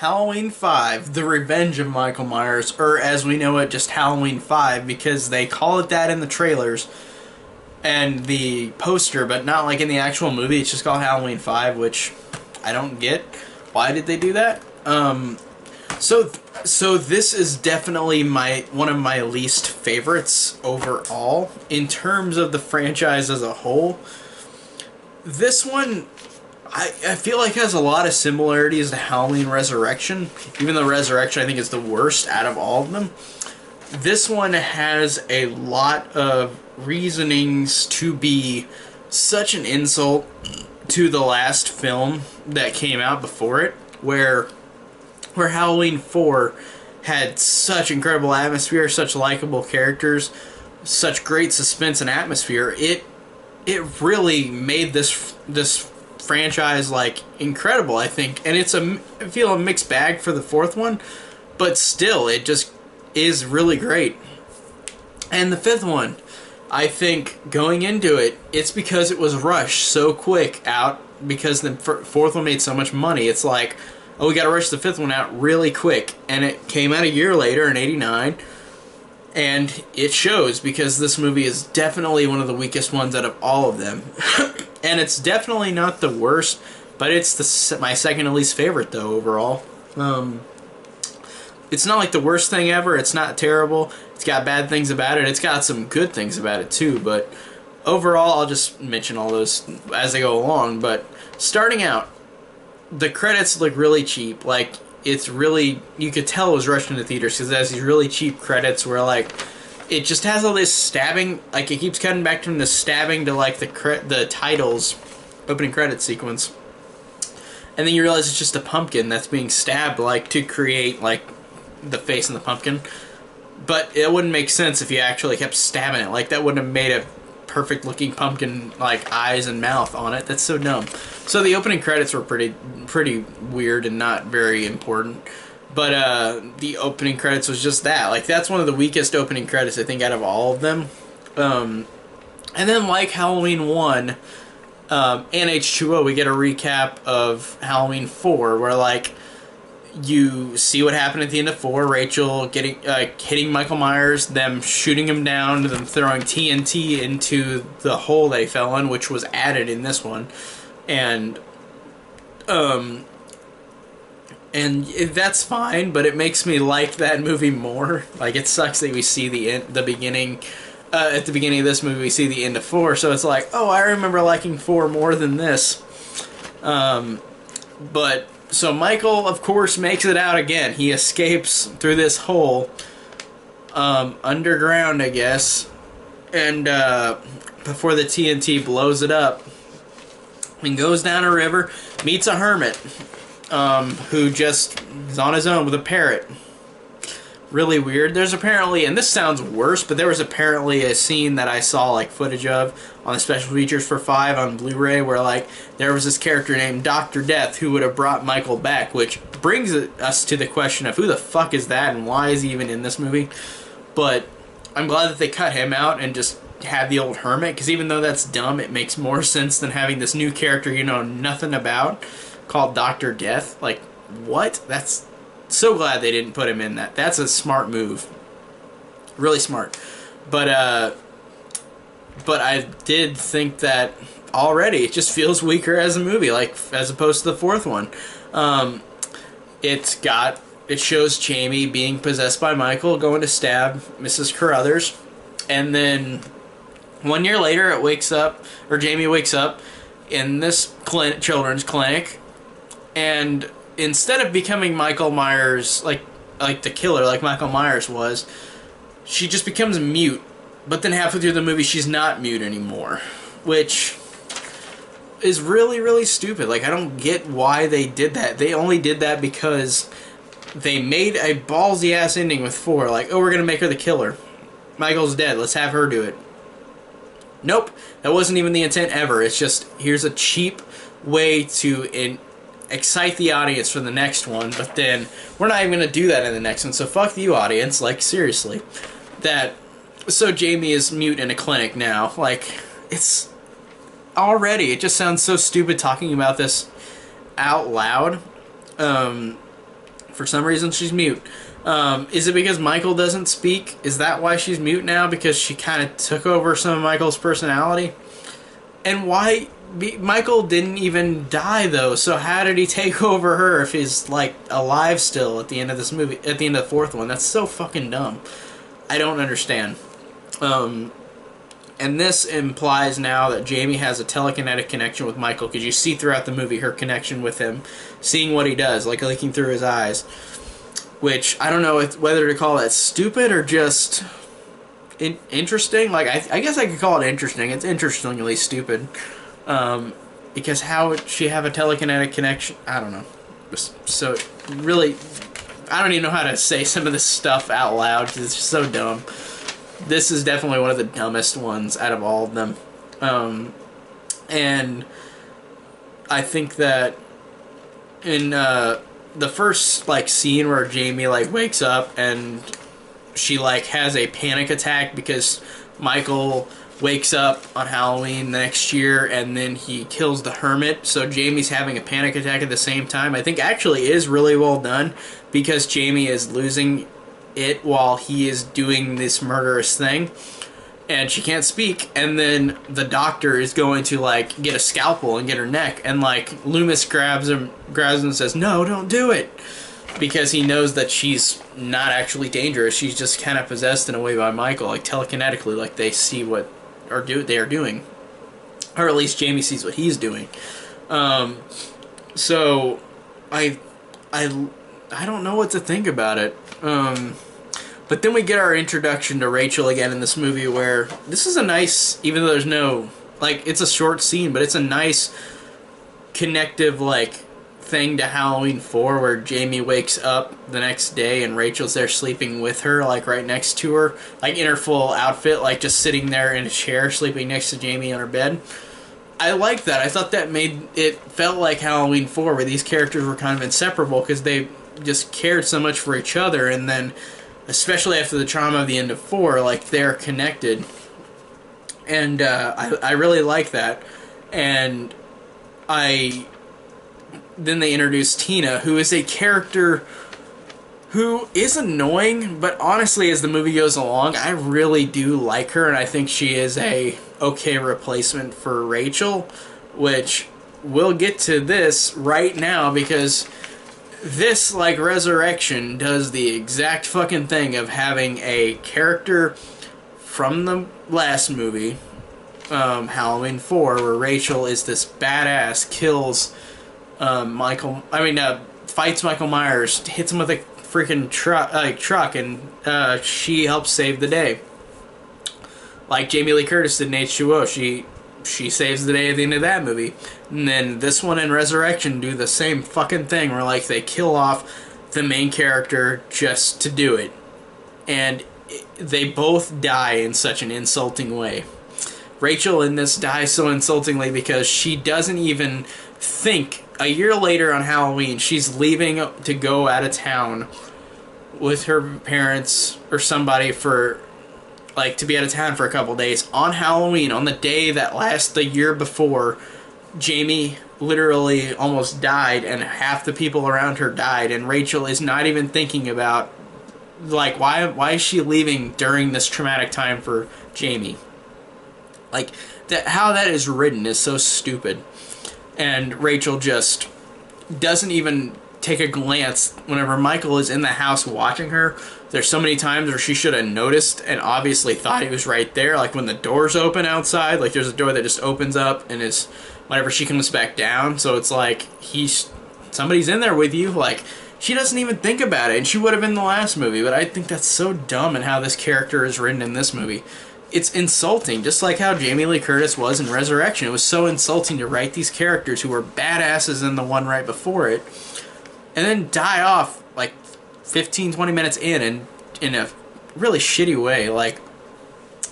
Halloween 5, The Revenge of Michael Myers, or as we know it, just Halloween 5, because they call it that in the trailers and the poster, but not like in the actual movie. It's just called Halloween 5, which I don't get. Why did they do that? So this is definitely one of my least favorites overall in terms of the franchise as a whole. This one, I feel like has a lot of similarities to Halloween Resurrection, even though Resurrection I think is the worst out of all of them. This one has a lot of reasonings to be such an insult to the last film that came out before it, where Halloween 4 had such incredible atmosphere, such likable characters, such great suspense and atmosphere. It really made this franchise like incredible, I think, and I feel a mixed bag for the fourth one, but still it just is really great. And the fifth one, I think going into it, it's because it was rushed so quick out because the fourth one made so much money. It's like, oh, we gotta rush the fifth one out really quick, and it came out a year later in '89. And it shows, because this movie is definitely one of the weakest ones out of all of them. And it's definitely not the worst, but it's my second to least favorite, though, overall. It's not like the worst thing ever. It's not terrible. It's got bad things about it. It's got some good things about it, too. But overall, I'll just mention all those as I go along. But starting out, the credits look really cheap. Like, it's really, you could tell it was rushed into theaters because it has these really cheap credits where, like, it just has all this stabbing, like, it keeps cutting back from the stabbing to, like, the titles, opening credit sequence. And then you realize it's just a pumpkin that's being stabbed, like, to create, like, the face in the pumpkin. But it wouldn't make sense if you actually kept stabbing it. Like, that wouldn't have made a perfect looking pumpkin, like, eyes and mouth on it. That's so dumb. So the opening credits were pretty weird and not very important. But the opening credits was just that. Like, that's one of the weakest opening credits, I think, out of all of them. And then, like Halloween 1 and H2O, we get a recap of Halloween 4, where, like, you see what happened at the end of 4, Rachel hitting Michael Myers, them shooting him down, them throwing TNT into the hole they fell in, which was added in this one. And that's fine, but it makes me like that movie more. Like, it sucks that we see the beginning at the beginning of this movie, we see the end of 4, so it's like, oh, I remember liking 4 more than this. But so Michael, of course, makes it out again. He escapes through this hole, underground, I guess, and before the TNT blows it up, and goes down a river, meets a hermit, who just is on his own with a parrot. Really weird. There's apparently, and this sounds worse, but there was apparently a scene that I saw, like, footage of on the special features for 5 on Blu-ray where, like, there was this character named Dr. Death who would have brought Michael back, which brings us to the question of who the fuck is that and why is he even in this movie? But I'm glad that they cut him out and just had the old hermit, because even though that's dumb, it makes more sense than having this new character you know nothing about called Dr. Death. Like, what? That's so glad they didn't put him in that. That's a smart move. Really smart. But I did think that already it just feels weaker as a movie, like, as opposed to the fourth one. It shows Jamie being possessed by Michael, going to stab Mrs. Carruthers, and then 1 year later Jamie wakes up in this children's clinic, and instead of becoming Michael Myers, like the killer, like Michael Myers was, she just becomes mute. But then halfway through the movie, she's not mute anymore, which is really, really stupid. Like, I don't get why they did that. They only did that because they made a ballsy-ass ending with 4. Like, oh, we're going to make her the killer. Michael's dead. Let's have her do it. Nope. That wasn't even the intent ever. It's just, here's a cheap way to excite the audience for the next one, but then we're not even going to do that in the next one, so fuck you, audience. Like, seriously. So Jamie is mute in a clinic now. Like, it's already, it just sounds so stupid talking about this out loud. For some reason, she's mute. Is it because Michael doesn't speak? Is that why she's mute now? Because she kind of took over some of Michael's personality? And why... Michael didn't even die, though, so how did he take over her if he's, like, alive still at the end of this movie, at the end of the fourth one? That's so fucking dumb. I don't understand. And this implies now that Jamie has a telekinetic connection with Michael, because you see throughout the movie her connection with him, seeing what he does, like leaking through his eyes. Which, I don't know whether to call that stupid or just interesting. Like, I guess I could call it interesting. It's interestingly stupid. Because how would she have a telekinetic connection? I don't know. So, really, I don't even know how to say some of this stuff out loud, because it's just so dumb. This is definitely one of the dumbest ones out of all of them. And I think that in the first like scene where Jamie like wakes up and she like has a panic attack because Michael wakes up on Halloween next year and then he kills the hermit, so Jamie's having a panic attack at the same time, I think actually is really well done, because Jamie is losing it while he is doing this murderous thing, and she can't speak, and then the doctor is going to like get a scalpel and get her neck, and like Loomis grabs him and says, "No, don't do it," because he knows that she's not actually dangerous. She's just kind of possessed in a way by Michael, like telekinetically, like they see what they are doing, or at least Jamie sees what he's doing. So I don't know what to think about it. But then we get our introduction to Rachel again in this movie, where this is a nice, even though there's no, like, it's a short scene, but it's a nice connective, like, thing to Halloween 4, where Jamie wakes up the next day and Rachel's there sleeping with her, like, right next to her, like, in her full outfit, like, just sitting there in a chair, sleeping next to Jamie on her bed. I like that. I thought that made it felt like Halloween 4, where these characters were kind of inseparable, because they just cared so much for each other, and then especially after the trauma of the end of 4, like, they're connected. And I really like that. And then they introduced Tina, who is a character who is annoying, but honestly, as the movie goes along, I really do like her, and I think she is a okay replacement for Rachel, which we'll get to this right now, because this, like Resurrection, does the exact fucking thing of having a character from the last movie, Halloween 4, where Rachel is this badass, kills fights Michael Myers, hits him with a freaking truck, and she helps save the day. Like Jamie Lee Curtis did in H2O, she saves the day at the end of that movie. And then this one and Resurrection do the same fucking thing, where like they kill off the main character just to do it. And they both die in such an insulting way. Rachel in this dies so insultingly because she doesn't even think. A year later on Halloween, she's leaving to go out of town with her parents or somebody for, like, to be out of town for a couple days on Halloween, on the day that the year before, Jamie literally almost died and half the people around her died, and Rachel is not even thinking about, like, why is she leaving during this traumatic time for Jamie? Like, how that is written is so stupid. And Rachel just doesn't even take a glance whenever Michael is in the house watching her. There's so many times where she should have noticed and obviously thought he was right there. Like when the doors open outside, like there's a door that just opens up and is whenever she comes back down. So it's like somebody's in there with you. Like she doesn't even think about it, and she would have in the last movie. But I think that's so dumb in how this character is written in this movie. It's insulting, just like how Jamie Lee Curtis was in Resurrection. It was so insulting to write these characters who were badasses in the one right before it, and then die off like 15, 20 minutes in a really shitty way. Like,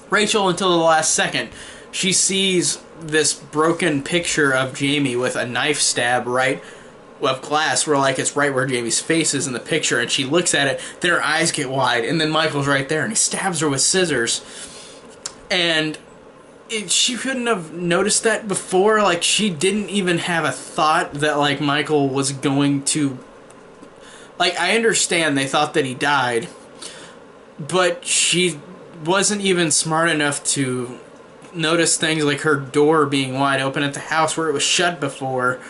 Rachel, until the last second, she sees this broken picture of Jamie with a knife stab of glass, where like it's right where Jamie's face is in the picture, and she looks at it, then her eyes get wide, and then Michael's right there, and he stabs her with scissors. And she couldn't have noticed that before. Like, she didn't even have a thought that, like, Michael was going to... like, I understand they thought that he died, but she wasn't even smart enough to notice things like her door being wide open at the house where it was shut before,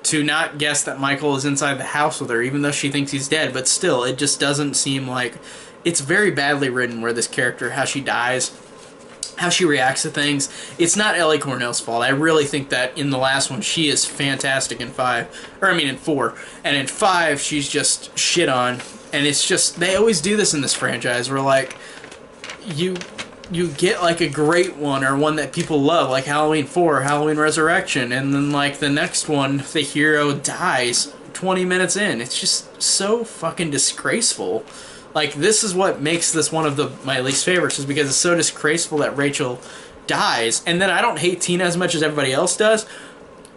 to not guess that Michael is inside the house with her, even though she thinks he's dead. But still, it just doesn't seem like... It's very badly written where this character, how she dies, how she reacts to things. It's not Ellie Cornell's fault. I really think that in the last one, she is fantastic in 5. Or, I mean, in 4. And in 5, she's just shit on. And it's just... They always do this in this franchise where, like, you get, like, a great one or one that people love, like Halloween 4, Halloween Resurrection, and then, like, the next one, the hero dies 20 minutes in. It's just so fucking disgraceful. Like, this is what makes this one of my least favorites, is because it's so disgraceful that Rachel dies. And then I don't hate Tina as much as everybody else does,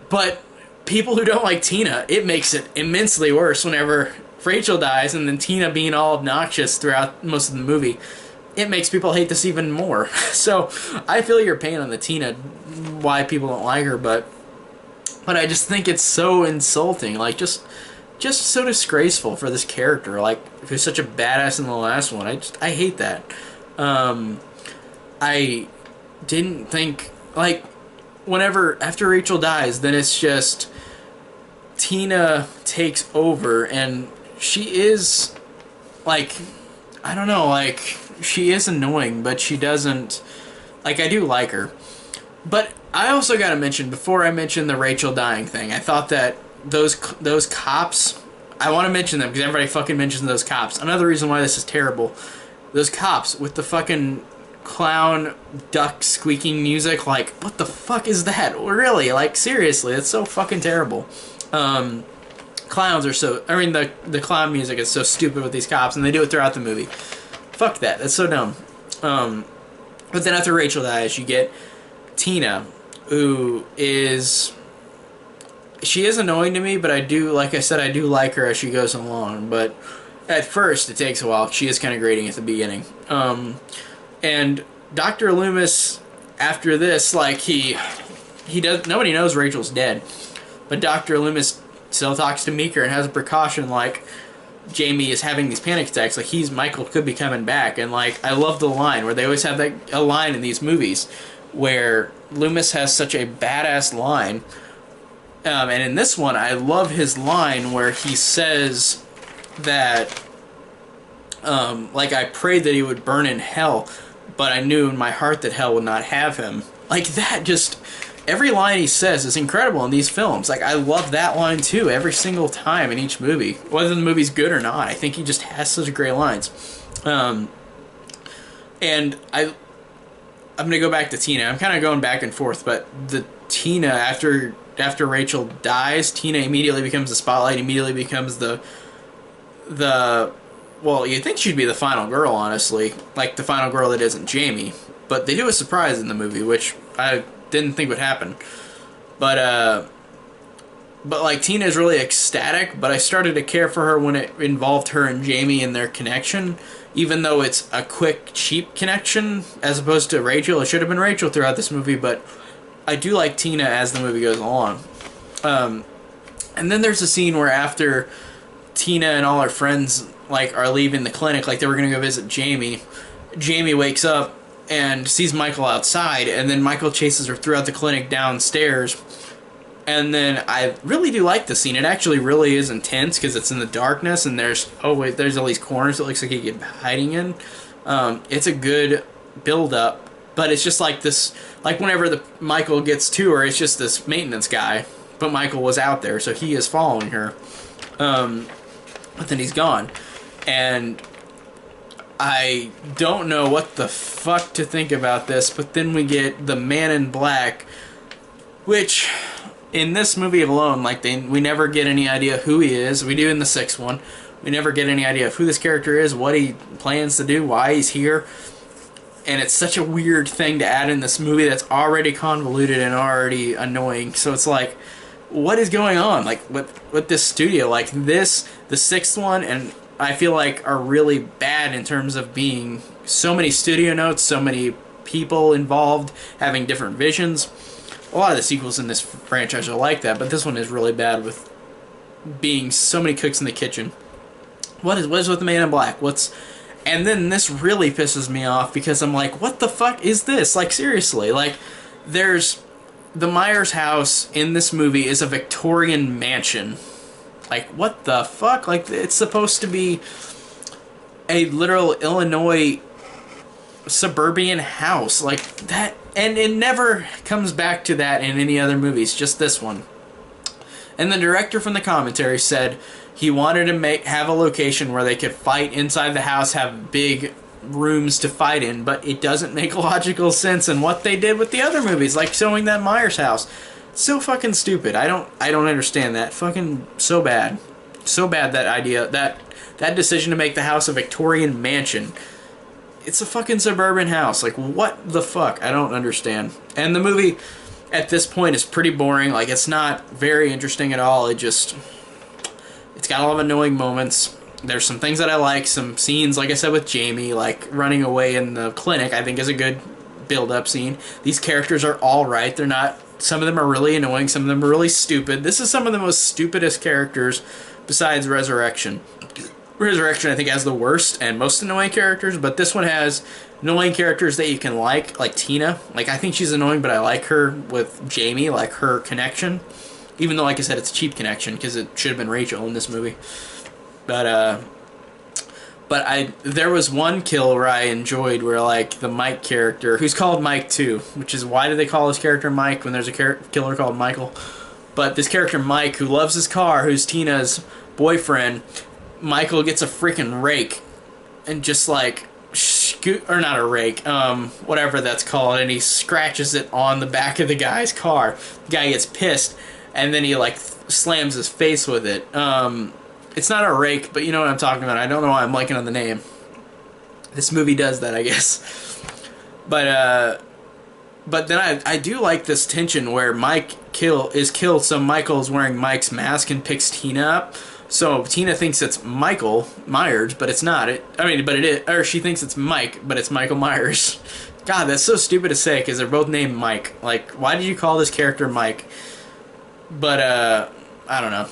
but people who don't like Tina, it makes it immensely worse whenever Rachel dies, and then Tina being all obnoxious throughout most of the movie. It makes people hate this even more. So, I feel your pain on the Tina, why people don't like her, but I just think it's so insulting. Like, just so disgraceful for this character, like, who's such a badass in the last one. I hate that. I didn't think, like, after Rachel dies, then it's just Tina takes over, and she is, like, I don't know, like, she is annoying, but she doesn't... Like, I do like her. But I also gotta mention, before I mention the Rachel dying thing, I thought that those cops... I want to mention them, because everybody fucking mentions those cops. Another reason why this is terrible. Those cops with the fucking clown duck squeaking music, like, what the fuck is that? Really? Like, seriously, it's so fucking terrible. Clowns are so... I mean, the clown music is so stupid with these cops, and they do it throughout the movie. Fuck that. That's so dumb. But then after Rachel dies, you get Tina, who is... She is annoying to me, but I do, like I said, I do like her as she goes along. But at first, it takes a while. She is kind of grating at the beginning. And Dr. Loomis, after this, like, he does... Nobody knows Rachel's dead. But Dr. Loomis still talks to Meeker and has a precaution, like... Jamie is having these panic attacks, like, Michael could be coming back, and, like, I love the line, where they always have a line in these movies, where Loomis has such a badass line, and in this one, I love his line where he says that, like, I prayed that he would burn in hell, but I knew in my heart that hell would not have him. Like, that just... Every line he says is incredible in these films. Like, I love that line, too, every single time in each movie. Whether the movie's good or not, I think he just has such great lines. And I'm going to go back to Tina. I'm kind of going back and forth, but the Tina, after Rachel dies, Tina immediately becomes the spotlight, immediately becomes the... Well, you'd think she'd be the final girl, honestly. Like, the final girl that isn't Jamie. But they do a surprise in the movie, which I... didn't think would happen, but like, Tina is really ecstatic, but I started to care for her when it involved her and Jamie and their connection, even though it's a quick, cheap connection, as opposed to Rachel. It should have been Rachel throughout this movie, but I do like Tina as the movie goes along. And then there's a scene where after Tina and all her friends, like, are leaving the clinic, like, they were gonna go visit Jamie, Jamie wakes up and sees Michael outside, and then Michael chases her throughout the clinic downstairs. And then I really do like the scene. It actually really is intense because it's in the darkness, and there's all these corners it looks like he could be hiding in. It's a good build-up, but it's just like this, like whenever Michael gets to her, it's just this maintenance guy, but Michael was out there, so he is following her. But then he's gone, and I don't know what the fuck to think about this, but then we get the Man in Black, which, in this movie alone, like, we never get any idea who he is. We do in the 6th one. We never get any idea of who this character is, what he plans to do, why he's here. And it's such a weird thing to add in this movie that's already convoluted and already annoying. So it's like, what is going on? Like, with this studio? Like, this, the 6th one, and I feel like are really bad in terms of being so many studio notes, so many people involved, having different visions. A lot of the sequels in this franchise are like that, but this one is really bad with being so many cooks in the kitchen. What is with the Man in Black? And then this really pisses me off because I'm like, what the fuck is this? Like, seriously, like, there's the Myers house in this movie is a Victorian mansion. Like, what the fuck? Like, it's supposed to be a literal Illinois suburban house. Like, that, and it never comes back to that in any other movies, just this one. And the director from the commentary said he wanted to have a location where they could fight inside the house, have big rooms to fight in, but it doesn't make logical sense in what they did with the other movies, like showing that Myers house. So fucking stupid. I don't understand that. Fucking so bad. So bad, that idea, that decision to make the house a Victorian mansion. It's a fucking suburban house. Like, what the fuck? I don't understand. And the movie at this point is pretty boring. Like, it's not very interesting at all. It's got a lot of annoying moments. There's some things that I like, some scenes, like I said, with Jamie, like running away in the clinic, I think is a good build-up scene. These characters are alright. They're not, some of them are really annoying, some of them are really stupid. This is some of the most stupidest characters besides Resurrection. Resurrection, I think, has the worst and most annoying characters, but this one has annoying characters that you can like Tina. Like, I think she's annoying, but I like her with Jamie, like her connection. Even though, like I said, it's a cheap connection, because it should have been Rachel in this movie. But there was one kill where I enjoyed, where, like, the Mike character, who's called Mike too, which is, why do they call this character Mike when there's a killer called Michael? But this character Mike, who loves his car, who's Tina's boyfriend, Michael gets a freaking rake and just, like, or not a rake, whatever that's called, and he scratches it on the back of the guy's car. The guy gets pissed, and then he, like, slams his face with it. It's not a rake, but you know what I'm talking about. I don't know why I'm blanking on the name. This movie does that, I guess. But then I do like this tension where Mike is killed, so Michael's wearing Mike's mask and picks Tina up. So Tina thinks it's Michael Myers, but it's not. But it is. Or she thinks it's Mike, but it's Michael Myers. God, that's so stupid to say, because they're both named Mike. Like, why did you call this character Mike? But, I don't know.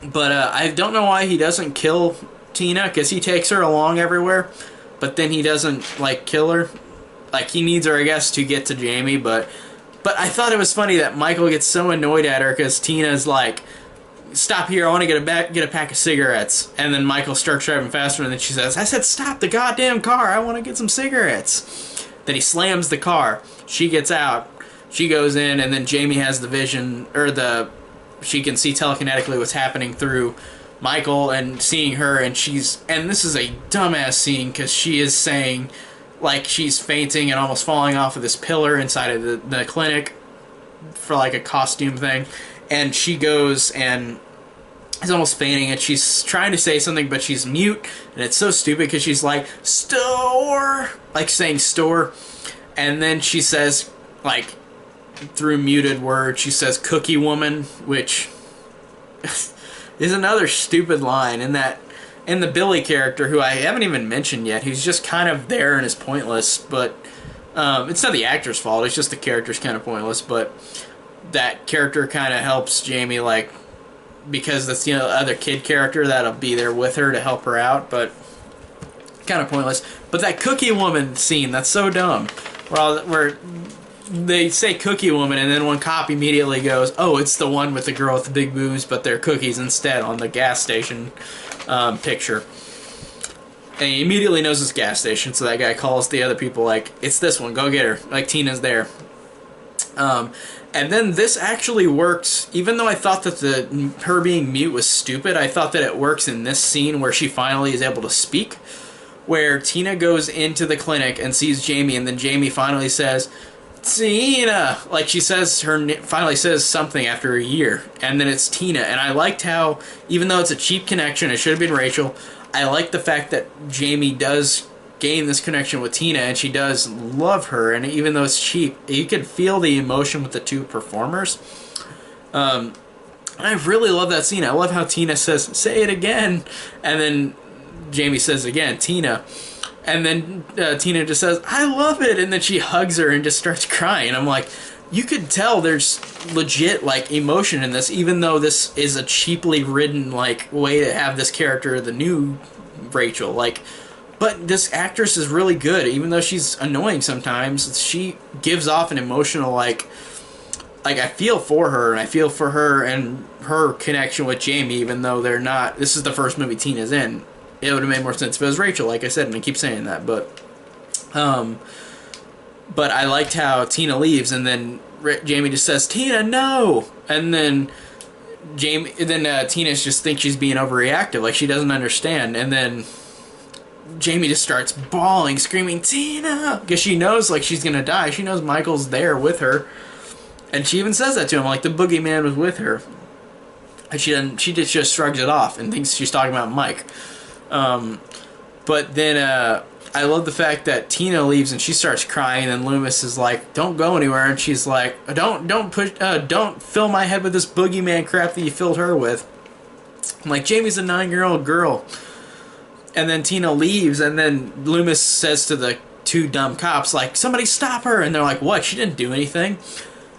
But, I don't know why he doesn't kill Tina, because he takes her along everywhere, but then he doesn't, like, kill her. Like, he needs her, I guess, to get to Jamie, but I thought it was funny that Michael gets so annoyed at her, because Tina's like, stop here, I want to get a pack of cigarettes. And then Michael starts driving faster, and then she says, I said stop the goddamn car, I want to get some cigarettes. Then he slams the car. She gets out. She goes in, and then Jamie has the vision, or she can see telekinetically what's happening through Michael and seeing her, and this is a dumbass scene, because she is saying, like, she's fainting and almost falling off of this pillar inside of the clinic for, like, a costume thing. And she goes and is almost fainting, and she's trying to say something, but she's mute, and it's so stupid, because she's like, store, like saying store, and then she says, like, through muted words, she says cookie woman, which is another stupid line. And the Billy character, who I haven't even mentioned yet, who's just kind of there and is pointless, but it's not the actor's fault, it's just the character's kind of pointless. But that character kind of helps Jamie, like, because that's, you know, the other kid character that'll be there with her to help her out, but kind of pointless. But that cookie woman scene, that's so dumb, where they say cookie woman, and then one cop immediately goes, oh, it's the one with the girl with the big boobs, but they're cookies instead on the gas station picture. And he immediately knows it's gas station, so that guy calls the other people, like, it's this one, go get her, like, Tina's there. And then this actually works, even though I thought that her being mute was stupid, I thought that it works in this scene where she finally is able to speak, where Tina goes into the clinic and sees Jamie, and then Jamie finally says, Tina, like, she says, finally says something after a year, and then it's Tina. And I liked how, even though it's a cheap connection, it should have been Rachel, I like the fact that Jamie does gain this connection with Tina, and she does love her, and even though it's cheap, you can feel the emotion with the two performers. I really love that scene. I love how Tina says, say it again, and then Jamie says again, Tina. And then Tina just says, I love it, and then she hugs her and just starts crying. I'm like, you could tell there's legit like emotion in this, even though this is a cheaply written like way to have this character, the new Rachel. Like, but this actress is really good, even though she's annoying sometimes. She gives off an emotional like I feel for her, and I feel for her and her connection with Jamie, even though they're not. This is the first movie Tina's in. It would have made more sense if it was Rachel, like I said, and I keep saying that, but I liked how Tina leaves, and then Jamie just says, "Tina, no!" And then Tina just thinks she's being overreactive, like she doesn't understand, and then Jamie just starts bawling, screaming, "Tina!" Because she knows like she's gonna die. She knows Michael's there with her, and she even says that to him, like the boogeyman was with her. And she doesn't. She just shrugs it off and thinks she's talking about Mike. But then I love the fact that Tina leaves and she starts crying, and Loomis is like, "Don't go anywhere," and she's like, don't fill my head with this boogeyman crap that you filled her with." I'm like, Jamie's a 9-year-old girl. And then Tina leaves, and then Loomis says to the two dumb cops, like, "Somebody stop her!" And they're like, "What? She didn't do anything."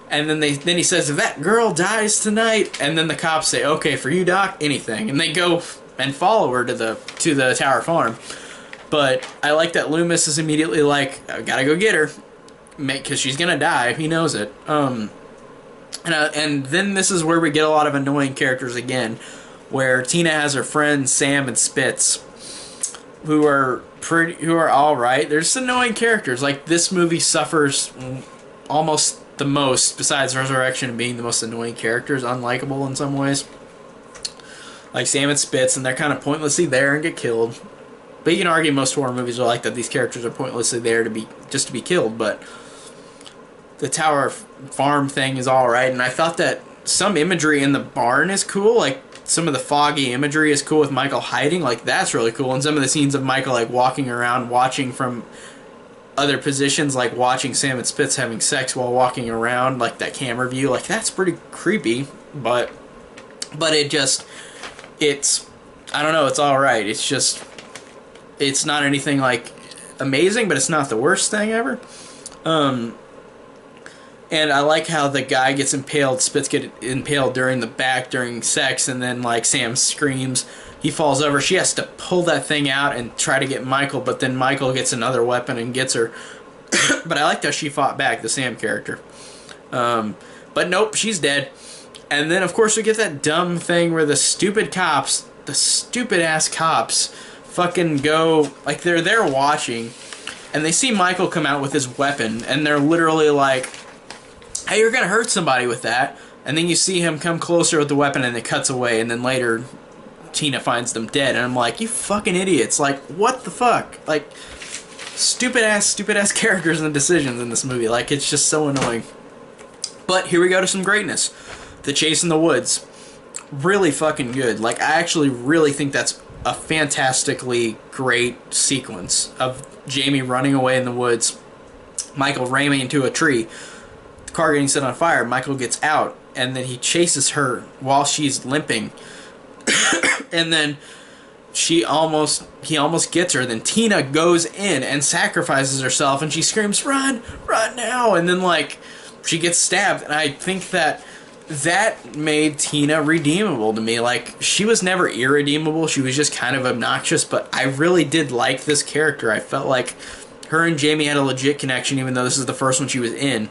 And then he says, "If that girl dies tonight," and then the cops say, "Okay, for you, Doc, anything." And they go and follow her to the Tower Farm. But I like that Loomis is immediately like, "I gotta go get her, because she's gonna die." He knows it. And then this is where we get a lot of annoying characters again, where Tina has her friends Sam and Spitz, who are all right. They're just annoying characters. Like, this movie suffers almost the most, besides Resurrection being the most annoying characters, unlikable in some ways. Like Sam and Spitz, and they're kind of pointlessly there and get killed. But you can argue most horror movies are like that. These characters are pointlessly there to be killed. But the Tower Farm thing is all right, and I thought that some imagery in the barn is cool. Like, some of the foggy imagery is cool with Michael hiding. Like, that's really cool. And some of the scenes of Michael like walking around, watching from other positions, like watching Sam and Spitz having sex while walking around, like that camera view, like that's pretty creepy. But it's I don't know. It's all right. It's not anything like amazing, but it's not the worst thing ever. And I like how the guy gets impaled, Spitz get impaled during sex, and then like Sam screams, he falls over, she has to pull that thing out and try to get Michael, but then Michael gets another weapon and gets her. But I liked how she fought back, the Sam character. But nope, she's dead. And then of course we get that dumb thing where the stupid ass cops fucking go, like they're there watching, and they see Michael come out with his weapon, and they're literally like, "Hey, you're gonna hurt somebody with that." And then you see him come closer with the weapon, and it cuts away, and then later Tina finds them dead, and I'm like, you fucking idiots. Like, what the fuck? Like, stupid ass characters and decisions in this movie. Like, it's just so annoying. But here we go to some greatness. The chase in the woods. Really fucking good. Like, I actually really think that's a fantastically great sequence of Jamie running away in the woods, Michael ramming into a tree, the car getting set on fire, Michael gets out, and then he chases her while she's limping. And then he almost gets her. Then Tina goes in and sacrifices herself, and she screams, "Run! Run now!" And then, like, she gets stabbed, and I think that made Tina redeemable to me. Like, she was never irredeemable, she was just kind of obnoxious, but I really did like this character. I felt like her and Jamie had a legit connection, even though this is the first one she was in.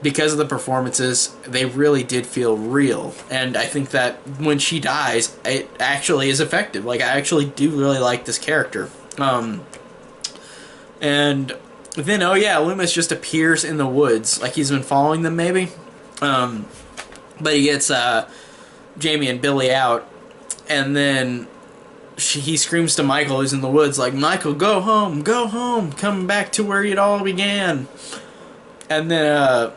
Because of the performances, they really did feel real. And I think that when she dies, it actually is effective. Like, I actually do really like this character. And then, oh yeah, Loomis just appears in the woods. Like, he's been following them, maybe? But he gets Jamie and Billy out, and then he screams to Michael, who's in the woods, like, "Michael, go home, come back to where it all began." And then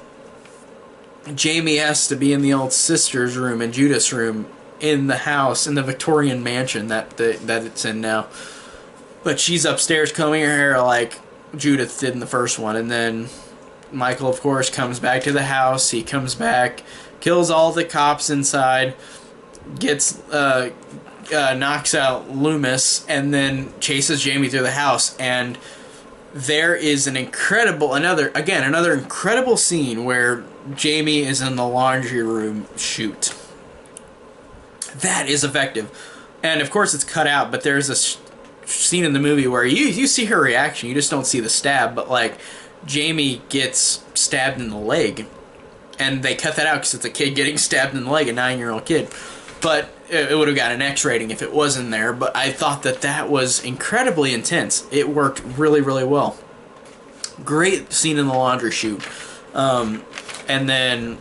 Jamie has to be in the old sister's room and Judith's room in the house, in the Victorian mansion that it's in now. But she's upstairs combing her hair like Judith did in the first one. And then Michael, of course, comes back to the house. He comes back, kills all the cops inside, gets knocks out Loomis, and then chases Jamie through the house. And there is another incredible scene where Jamie is in the laundry room shoot. That is effective. And of course it's cut out, but there's a scene in the movie where you see her reaction, you just don't see the stab, but like Jamie gets stabbed in the leg. And they cut that out because it's a kid getting stabbed in the leg, a 9-year-old kid. But it would have got an X rating if it wasn't there. But I thought that was incredibly intense. It worked really, really well. Great scene in the laundry chute. And then,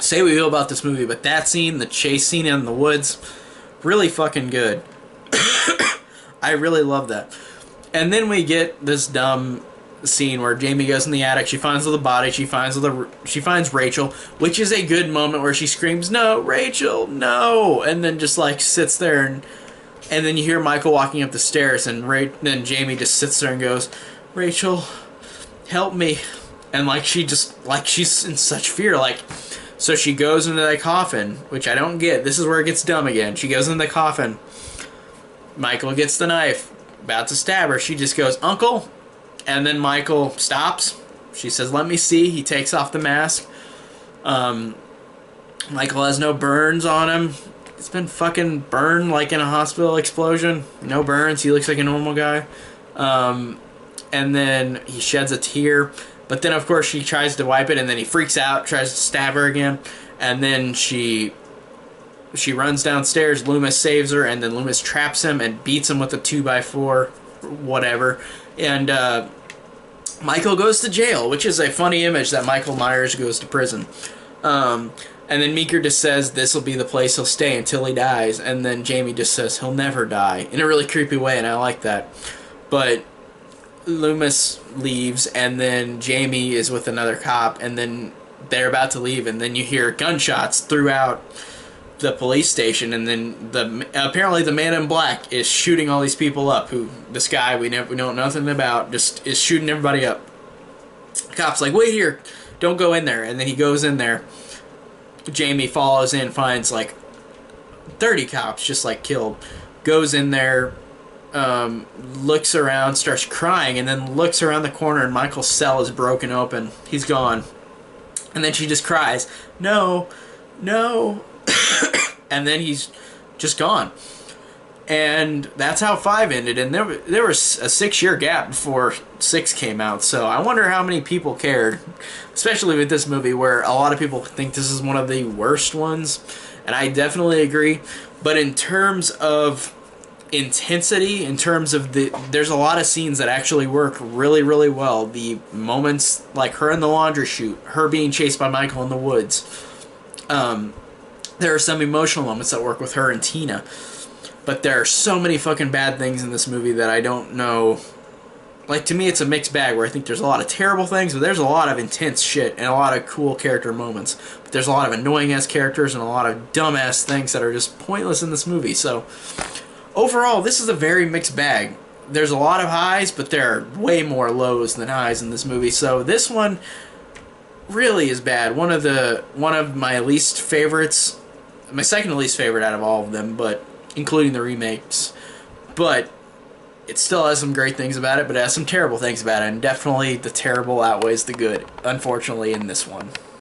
say what you will about this movie, but that scene, the chase scene in the woods, really fucking good. I really love that. And then we get this dumb scene where Jamie goes in the attic, she finds the body, she finds Rachel, which is a good moment where she screams, "No, Rachel, no!" and then just like sits there, and then you hear Michael walking up the stairs, and then Jamie just sits there and goes, "Rachel, help me," and like she's in such fear, like, so she goes into that coffin, which I don't get. This is where it gets dumb again. She goes in the coffin, Michael gets the knife, about to stab her, she just goes, "Uncle." And then Michael stops. She says, "Let me see." He takes off the mask. Michael has no burns on him. He's been fucking burned like in a hospital explosion. No burns. He looks like a normal guy. And then he sheds a tear. But then, of course, she tries to wipe it, and then he freaks out, tries to stab her again. And then she runs downstairs. Loomis saves her, and then Loomis traps him and beats him with a 2x4, whatever. And Michael goes to jail, which is a funny image that Michael Myers goes to prison. And then Meeker just says, "This will be the place he'll stay until he dies." And then Jamie just says, "He'll never die," in a really creepy way, and I like that. But Loomis leaves, and then Jamie is with another cop, and then they're about to leave, and then you hear gunshots throughout the police station, and then apparently the man in black is shooting all these people up, who this guy we know nothing about just is shooting everybody up. The cop's like, "Wait here, don't go in there," and then he goes in there. Jamie follows in, finds like 30 cops just like killed, goes in there, looks around, starts crying, and then looks around the corner, and Michael's cell is broken open. He's gone. And then she just cries, "No, no." And then he's just gone. And that's how 5 ended. And there was a 6-year gap before 6 came out. So I wonder how many people cared, especially with this movie, where a lot of people think this is one of the worst ones. And I definitely agree. But in terms of intensity, in terms of there's a lot of scenes that actually work really, really well. The moments like her in the laundry chute, her being chased by Michael in the woods. There are some emotional moments that work with her and Tina. But there are so many fucking bad things in this movie that I don't know. Like, to me, it's a mixed bag where I think there's a lot of terrible things, but there's a lot of intense shit and a lot of cool character moments. But there's a lot of annoying-ass characters and a lot of dumb-ass things that are just pointless in this movie. So, overall, this is a very mixed bag. There's a lot of highs, but there are way more lows than highs in this movie. So, this one really is bad. One of my least favorites. My second least favorite out of all of them, but including the remakes. But it still has some great things about it, but it has some terrible things about it, and definitely the terrible outweighs the good, unfortunately, in this one.